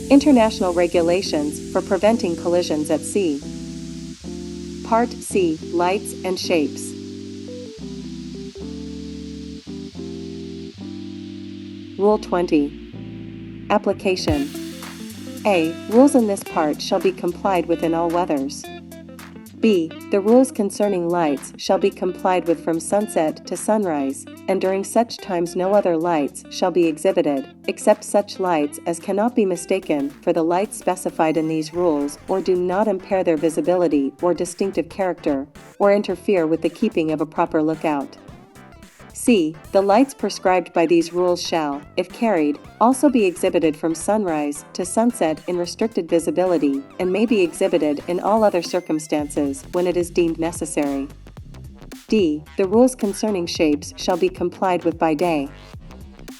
International Regulations for Preventing Collisions at Sea. Part C. Lights and Shapes. Rule 20. Application. A. Rules in this part shall be complied with in all weathers. B. The rules concerning lights shall be complied with from sunset to sunrise, and during such times no other lights shall be exhibited, except such lights as cannot be mistaken for the lights specified in these rules or do not impair their visibility or distinctive character, or interfere with the keeping of a proper lookout. C. The lights prescribed by these rules shall, if carried, also be exhibited from sunrise to sunset in restricted visibility and may be exhibited in all other circumstances when it is deemed necessary. D. The rules concerning shapes shall be complied with by day.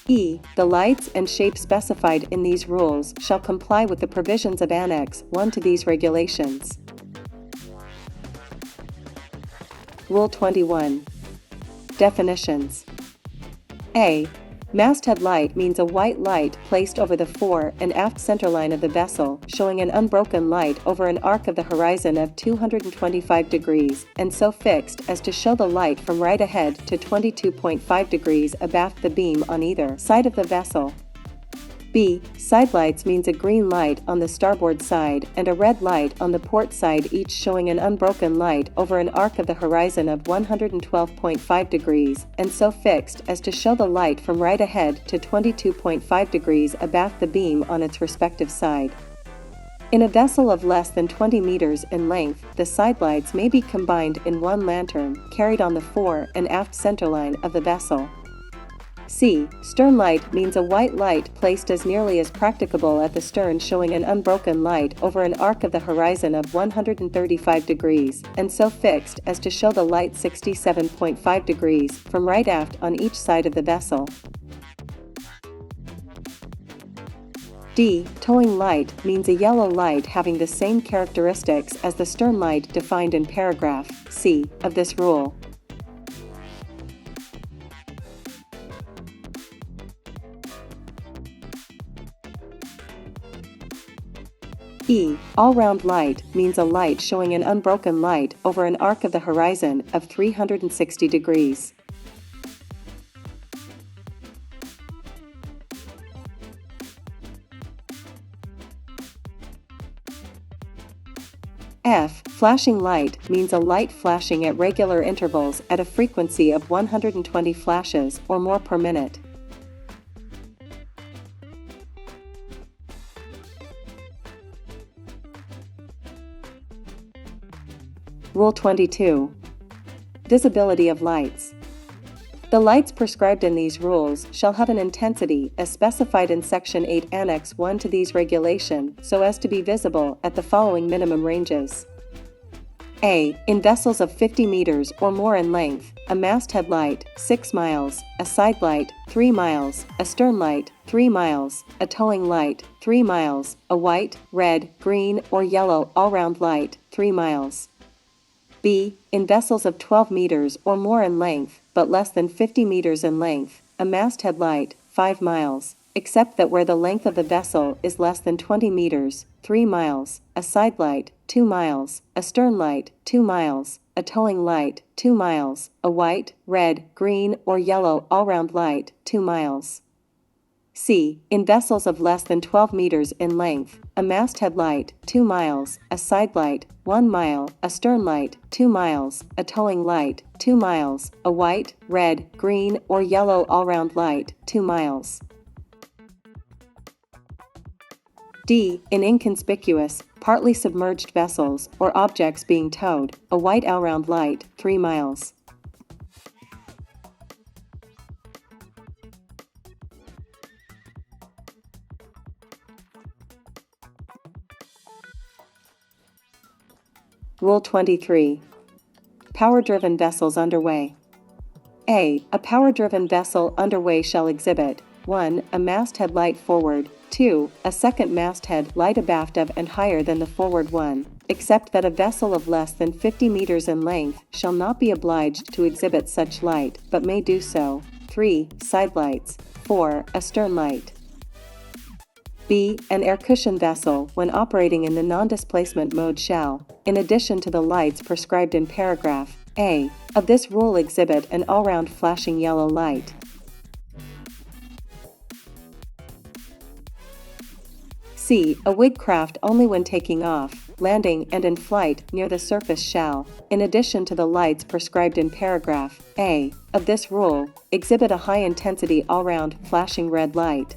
E. The lights and shapes specified in these rules shall comply with the provisions of Annex 1 to these regulations. Rule 21. Definitions. A. Masthead light means a white light placed over the fore and aft centerline of the vessel, showing an unbroken light over an arc of the horizon of 225 degrees, and so fixed as to show the light from right ahead to 22.5 degrees abaft the beam on either side of the vessel. B. Side lights means a green light on the starboard side and a red light on the port side, each showing an unbroken light over an arc of the horizon of 112.5 degrees, and so fixed as to show the light from right ahead to 22.5 degrees abaft the beam on its respective side. In a vessel of less than 20 meters in length, the side lights may be combined in one lantern carried on the fore and aft centerline of the vessel. C. Stern light means a white light placed as nearly as practicable at the stern, showing an unbroken light over an arc of the horizon of 135 degrees, and so fixed as to show the light 67.5 degrees from right aft on each side of the vessel. D. Towing light means a yellow light having the same characteristics as the stern light defined in paragraph C of this rule. E. All-round light means a light showing an unbroken light over an arc of the horizon of 360 degrees. F. Flashing light means a light flashing at regular intervals at a frequency of 120 flashes or more per minute. Rule 22. Visibility of lights. The lights prescribed in these rules shall have an intensity as specified in Section 8 Annex 1 to these regulations so as to be visible at the following minimum ranges. A. In vessels of 50 meters or more in length, a masthead light, 6 miles, a side light, 3 miles, a stern light, 3 miles, a towing light, 3 miles, a white, red, green, or yellow all-round light, 3 miles. B. In vessels of 12 meters or more in length, but less than 50 meters in length, a masthead light, 5 miles, except that where the length of the vessel is less than 20 meters, 3 miles, a side light, 2 miles, a stern light, 2 miles, a towing light, 2 miles, a white, red, green, or yellow all-round light, 2 miles. C. In vessels of less than 12 meters in length, a masthead light, 2 miles, a side light, 1 mile, a stern light, 2 miles, a towing light, 2 miles, a white, red, green, or yellow all-round light, 2 miles. D. In inconspicuous, partly submerged vessels or objects being towed, a white all-round light, 3 miles. Rule 23. Power-driven vessels underway. A. A power-driven vessel underway shall exhibit 1. A masthead light forward, 2. A second masthead light abaft of and higher than the forward one, except that a vessel of less than 50 meters in length shall not be obliged to exhibit such light, but may do so. 3. Side lights. 4. A stern light. B. An air cushion vessel when operating in the non-displacement mode shall, in addition to the lights prescribed in paragraph A of this rule, exhibit an all-round flashing yellow light. C. A wig craft only when taking off, landing and in flight near the surface shall, in addition to the lights prescribed in paragraph A of this rule, exhibit a high-intensity all-round flashing red light.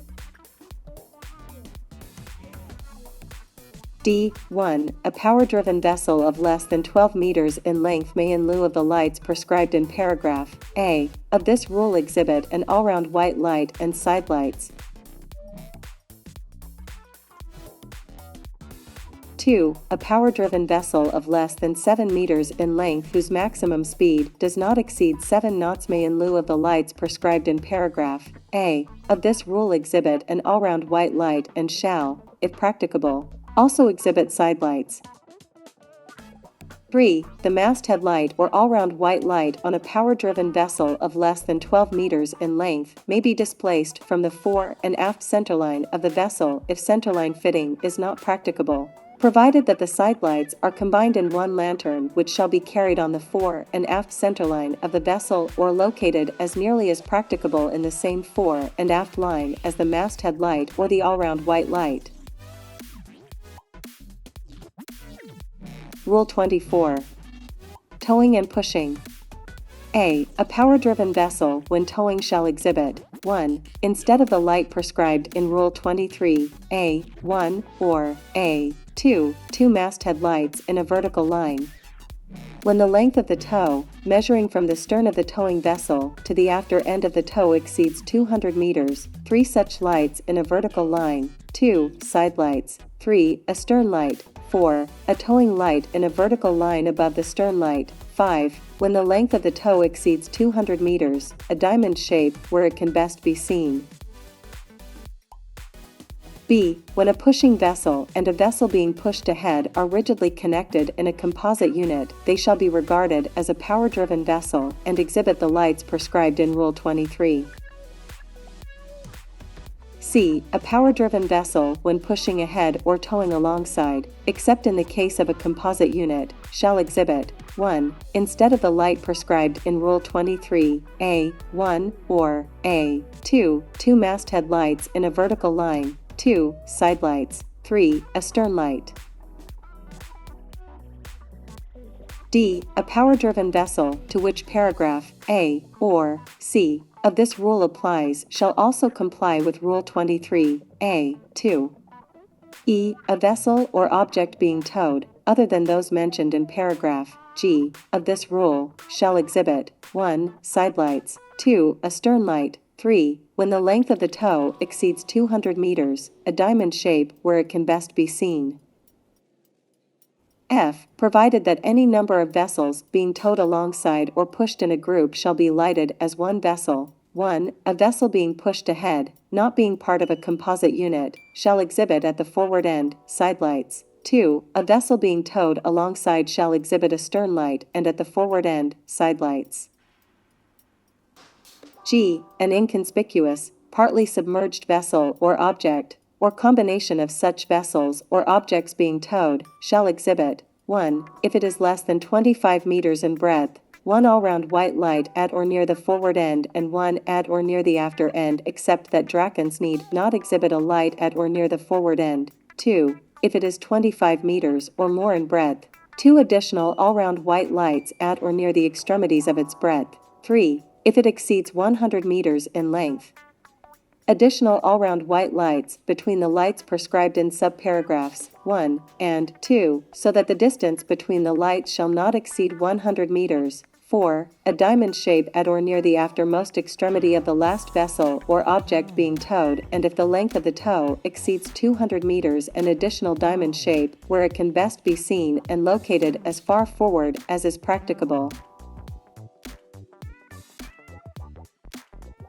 D. 1. A power-driven vessel of less than 12 meters in length may, in lieu of the lights prescribed in paragraph A of this rule, exhibit an all-round white light and side lights. 2. A power-driven vessel of less than 7 meters in length whose maximum speed does not exceed 7 knots may, in lieu of the lights prescribed in paragraph A of this rule, exhibit an all-round white light and shall, if practicable, also exhibit side lights. 3. The masthead light or all-round white light on a power-driven vessel of less than 12 meters in length may be displaced from the fore and aft centerline of the vessel if centerline fitting is not practicable, provided that the side lights are combined in one lantern, which shall be carried on the fore and aft centerline of the vessel or located as nearly as practicable in the same fore and aft line as the masthead light or the all-round white light. Rule 24. Towing and pushing. A. A power-driven vessel when towing shall exhibit 1. Instead of the light prescribed in Rule 23, A1 or A2, 2 masthead lights in a vertical line. When the length of the tow, measuring from the stern of the towing vessel to the after end of the tow, exceeds 200 meters, 3 such lights in a vertical line, 2 side lights, 3 a stern light, 4 a towing light in a vertical line above the stern light, 5 when the length of the tow exceeds 200 meters, a diamond shape where it can best be seen. B. When a pushing vessel and a vessel being pushed ahead are rigidly connected in a composite unit, they shall be regarded as a power-driven vessel and exhibit the lights prescribed in Rule 23. C. A power-driven vessel when pushing ahead or towing alongside, except in the case of a composite unit, shall exhibit 1. Instead of the light prescribed in Rule 23, A1 or A2, 2 masthead lights in a vertical line, 2 side lights, 3 a stern light. D. A power-driven vessel to which paragraph A or C of this rule applies shall also comply with Rule 23, A2. E. A vessel or object being towed, other than those mentioned in paragraph G of this rule, shall exhibit 1. Side lights, 2. A stern light, 3. When the length of the tow exceeds 200 meters, a diamond shape where it can best be seen. F. Provided that any number of vessels being towed alongside or pushed in a group shall be lighted as one vessel. 1. A vessel being pushed ahead, not being part of a composite unit, shall exhibit at the forward end side lights. 2. A vessel being towed alongside shall exhibit a stern light and at the forward end side lights. G. An inconspicuous, partly submerged vessel or object, or combination of such vessels or objects being towed, shall exhibit 1. If it is less than 25 meters in breadth, 1 all-round white light at or near the forward end and 1 at or near the after end, except that dragons need not exhibit a light at or near the forward end. 2. If it is 25 meters or more in breadth, 2 additional all-round white lights at or near the extremities of its breadth. 3. If it exceeds 100 meters in length, additional all-round white lights between the lights prescribed in subparagraphs 1 and 2, so that the distance between the lights shall not exceed 100 meters. 4. A diamond shape at or near the aftermost extremity of the last vessel or object being towed, and if the length of the tow exceeds 200 meters, an additional diamond shape where it can best be seen and located as far forward as is practicable.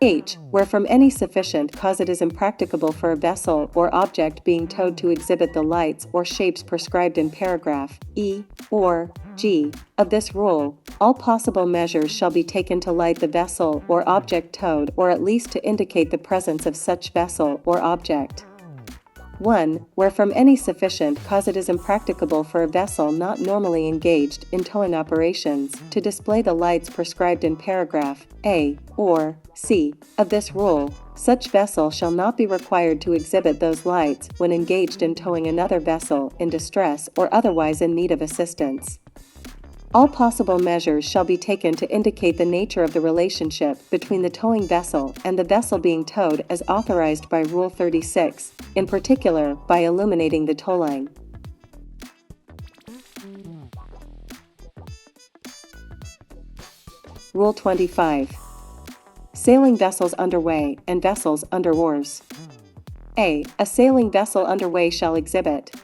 H. Where from any sufficient cause it is impracticable for a vessel or object being towed to exhibit the lights or shapes prescribed in paragraph E or G of this rule, all possible measures shall be taken to light the vessel or object towed, or at least to indicate the presence of such vessel or object. 1. Where from any sufficient cause it is impracticable for a vessel not normally engaged in towing operations to display the lights prescribed in paragraph A or C of this rule, such vessel shall not be required to exhibit those lights when engaged in towing another vessel in distress or otherwise in need of assistance. All possible measures shall be taken to indicate the nature of the relationship between the towing vessel and the vessel being towed as authorized by Rule 36, in particular by illuminating the towline. Rule 25. Sailing vessels underway and vessels under oars. A sailing vessel underway shall exhibit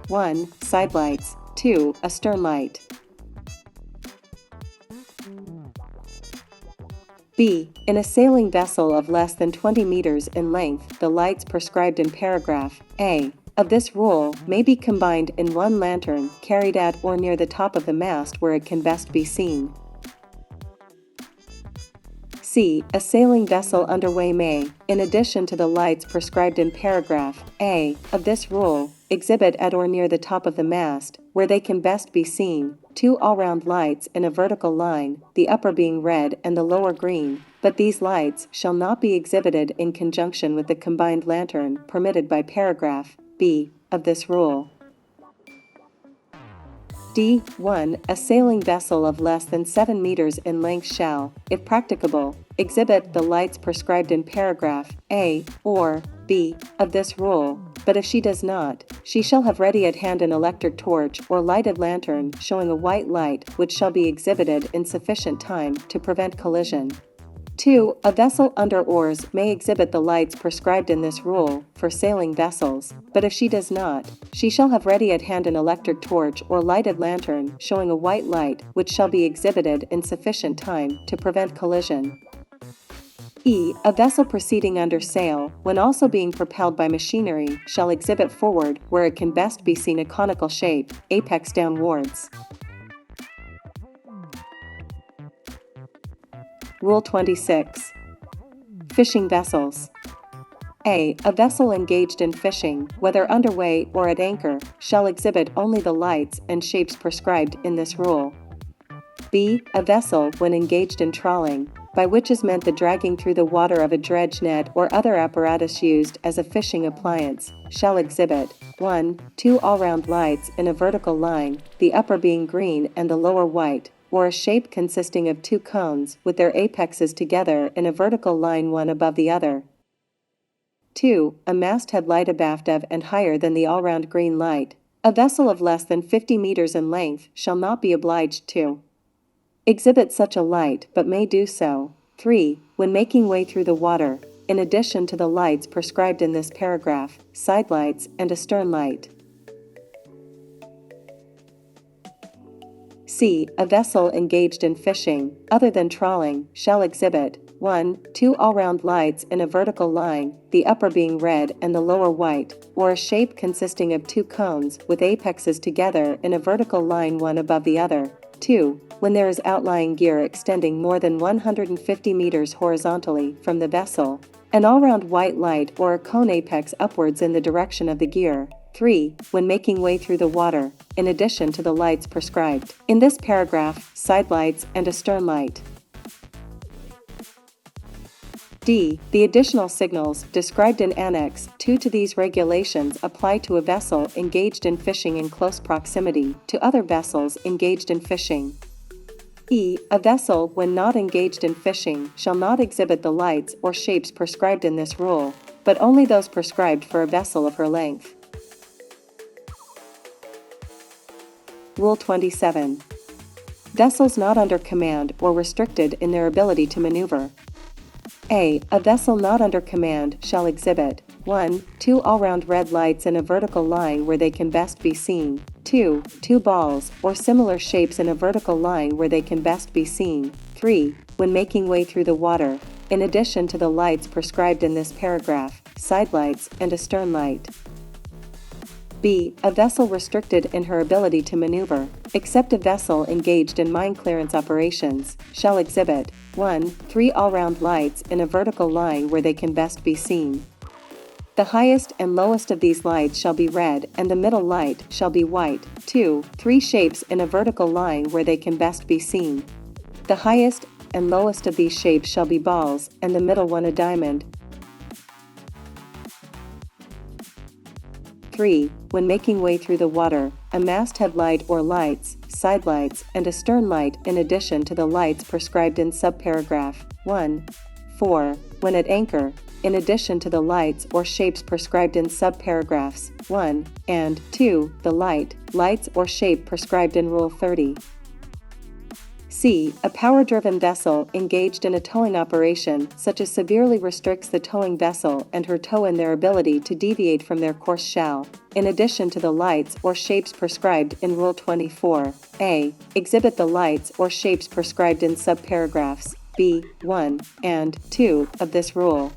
1. Sidelights, 2. A stern light. B. In a sailing vessel of less than 20 meters in length, the lights prescribed in paragraph A of this rule may be combined in one lantern carried at or near the top of the mast where it can best be seen. C. A sailing vessel underway may, in addition to the lights prescribed in paragraph A of this rule, exhibit at or near the top of the mast, where they can best be seen, 2 all-round lights in a vertical line, the upper being red and the lower green, but these lights shall not be exhibited in conjunction with the combined lantern permitted by paragraph B of this rule. D. 1. A sailing vessel of less than 7 meters in length shall, if practicable, exhibit the lights prescribed in paragraph A or B of this rule, but if she does not, she shall have ready at hand an electric torch or lighted lantern showing a white light which shall be exhibited in sufficient time to prevent collision. 2. A vessel under oars may exhibit the lights prescribed in this rule for sailing vessels, but if she does not, she shall have ready at hand an electric torch or lighted lantern showing a white light which shall be exhibited in sufficient time to prevent collision. E. A vessel proceeding under sail, when also being propelled by machinery, shall exhibit forward where it can best be seen a conical shape, apex downwards. Rule 26. Fishing vessels. A vessel engaged in fishing, whether underway or at anchor, shall exhibit only the lights and shapes prescribed in this rule. B. A vessel, when engaged in trawling, by which is meant the dragging through the water of a dredge net or other apparatus used as a fishing appliance, shall exhibit 1. 2 all-round lights in a vertical line, the upper being green and the lower white, or a shape consisting of 2 cones with their apexes together in a vertical line one above the other. 2. A masthead light abaft of and higher than the all-round green light. A vessel of less than 50 meters in length shall not be obliged to exhibit such a light but may do so. 3. When making way through the water, in addition to the lights prescribed in this paragraph, side lights and a stern light. C. A vessel engaged in fishing, other than trawling, shall exhibit 1. 2 all-round lights in a vertical line, the upper being red and the lower white, or a shape consisting of 2 cones with apexes together in a vertical line one above the other. 2. When there is outlying gear extending more than 150 meters horizontally from the vessel, an all-round white light or a cone apex upwards in the direction of the gear. 3. When making way through the water, in addition to the lights prescribed in this paragraph, side lights and a stern light. D. The additional signals described in Annex 2 to these regulations apply to a vessel engaged in fishing in close proximity to other vessels engaged in fishing. E. A vessel, when not engaged in fishing, shall not exhibit the lights or shapes prescribed in this rule, but only those prescribed for a vessel of her length. Rule 27. Vessels not under command or restricted in their ability to maneuver. A vessel not under command shall exhibit 1. 2 all-round red lights in a vertical line where they can best be seen. 2. 2 balls or similar shapes in a vertical line where they can best be seen. 3. When making way through the water, in addition to the lights prescribed in this paragraph, side lights and a stern light. B. A vessel restricted in her ability to maneuver, except a vessel engaged in mine clearance operations, shall exhibit 1. 3 all-round lights in a vertical line where they can best be seen. The highest and lowest of these lights shall be red and the middle light shall be white. 2. 3 shapes in a vertical line where they can best be seen. The highest and lowest of these shapes shall be balls and the middle one a diamond. 3. When making way through the water, a masthead light or lights, side lights, and a stern light in addition to the lights prescribed in subparagraph 1. 4. When at anchor, in addition to the lights or shapes prescribed in subparagraphs 1 and 2, the lights or shape prescribed in Rule 30. C. A power-driven vessel engaged in a towing operation such as severely restricts the towing vessel and her tow in their ability to deviate from their course shall, in addition to the lights or shapes prescribed in Rule 24, A. Exhibit the lights or shapes prescribed in subparagraphs B. 1 and 2 of this rule.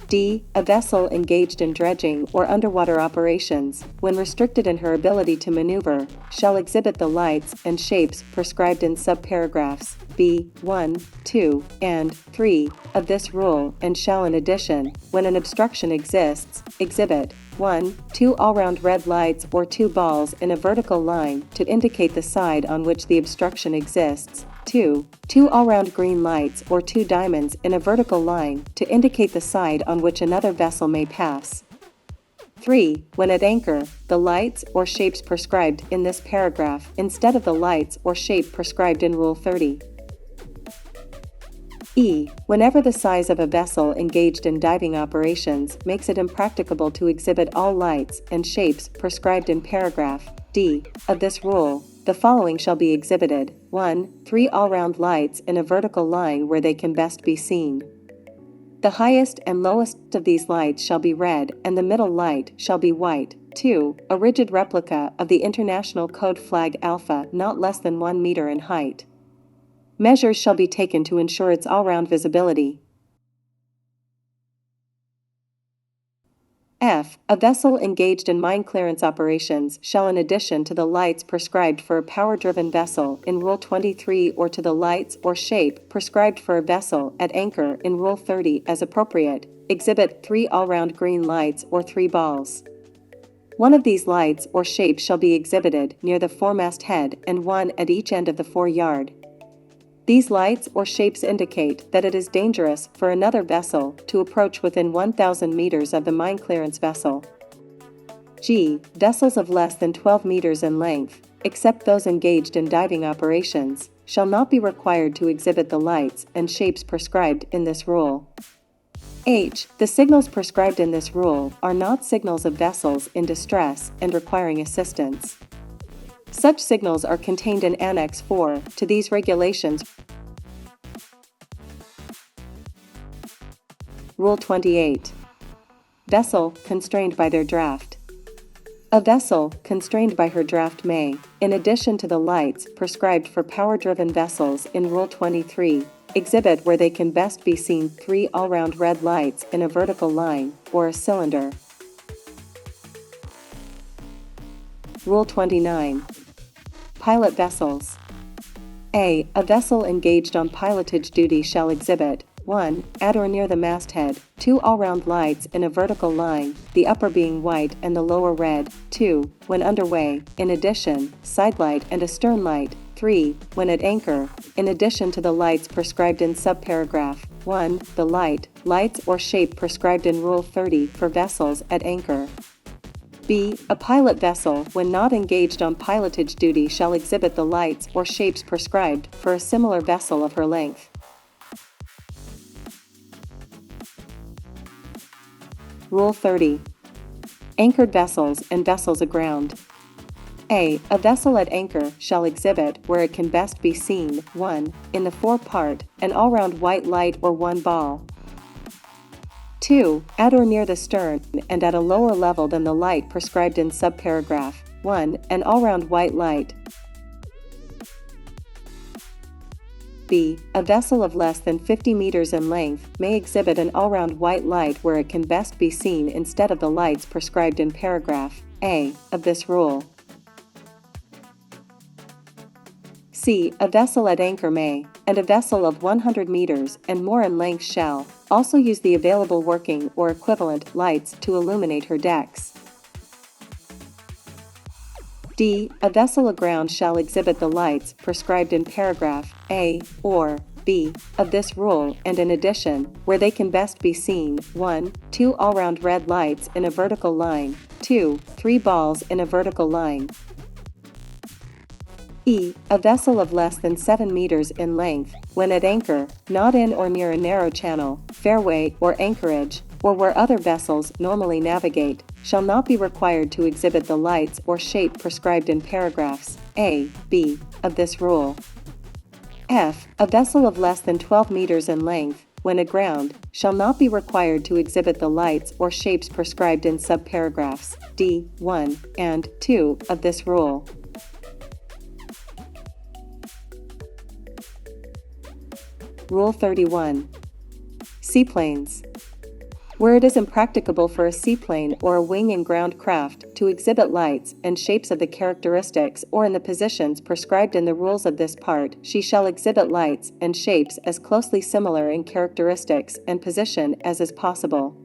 D. A vessel engaged in dredging or underwater operations, when restricted in her ability to maneuver, shall exhibit the lights and shapes prescribed in subparagraphs B. 1, 2, and 3 of this rule and shall in addition, when an obstruction exists, exhibit 1, 2 all-round red lights or 2 balls in a vertical line to indicate the side on which the obstruction exists. 2. 2 all-round green lights or 2 diamonds in a vertical line to indicate the side on which another vessel may pass. 3. When at anchor, the lights or shapes prescribed in this paragraph instead of the lights or shape prescribed in Rule 30. E. Whenever the size of a vessel engaged in diving operations makes it impracticable to exhibit all lights and shapes prescribed in paragraph D of this rule, the following shall be exhibited. 1. 3 all-round lights in a vertical line where they can best be seen. The highest and lowest of these lights shall be red and the middle light shall be white. 2. A rigid replica of the International Code Flag Alpha not less than 1 meter in height. Measures shall be taken to ensure its all-round visibility. F. A vessel engaged in mine clearance operations shall in addition to the lights prescribed for a power-driven vessel in Rule 23 or to the lights or shape prescribed for a vessel at anchor in Rule 30 as appropriate, exhibit 3 all-round green lights or 3 balls. One of these lights or shapes shall be exhibited near the foremast head and one at each end of the foreyard. These lights or shapes indicate that it is dangerous for another vessel to approach within 1,000 meters of the mine clearance vessel. G. Vessels of less than 12 meters in length, except those engaged in diving operations, shall not be required to exhibit the lights and shapes prescribed in this rule. H. The signals prescribed in this rule are not signals of vessels in distress and requiring assistance. Such signals are contained in Annex 4 to these regulations. Rule 28. Vessel constrained by their draft. A vessel constrained by her draft may, in addition to the lights prescribed for power-driven vessels in Rule 23, exhibit where they can best be seen 3 all-round red lights in a vertical line or a cylinder. Rule 29. Pilot vessels. A. A vessel engaged on pilotage duty shall exhibit 1. At or near the masthead, 2 all-round lights in a vertical line, the upper being white and the lower red. 2. When underway, in addition, side light and a stern light. 3. When at anchor, in addition to the lights prescribed in subparagraph 1, the lights or shape prescribed in Rule 30 for vessels at anchor. B. A pilot vessel, when not engaged on pilotage duty, shall exhibit the lights or shapes prescribed for a similar vessel of her length. Rule 30. Anchored vessels and vessels aground. A. A vessel at anchor shall exhibit, where it can best be seen, 1. In the forepart, an all-round white light or 1 ball. 2. At or near the stern and at a lower level than the light prescribed in subparagraph 1, an all-round white light. B. A vessel of less than 50 meters in length may exhibit an all-round white light where it can best be seen instead of the lights prescribed in paragraph A of this rule. C. A vessel at anchor may, and a vessel of 100 meters and more in length shall, also use the available working or equivalent lights to illuminate her decks. D. A vessel aground shall exhibit the lights prescribed in paragraph A or B of this rule, and in addition, where they can best be seen, 1. 2 all-round red lights in a vertical line, 2. 3 balls in a vertical line. E. A vessel of less than 7 meters in length, when at anchor, not in or near a narrow channel, fairway, or anchorage, or where other vessels normally navigate, shall not be required to exhibit the lights or shape prescribed in paragraphs A, B of this rule. F. A vessel of less than 12 meters in length, when aground, shall not be required to exhibit the lights or shapes prescribed in subparagraphs D, 1, and 2 of this rule. Rule 31. Seaplanes. Where it is impracticable for a seaplane or a wing and ground craft to exhibit lights and shapes of the characteristics or in the positions prescribed in the rules of this part, she shall exhibit lights and shapes as closely similar in characteristics and position as is possible.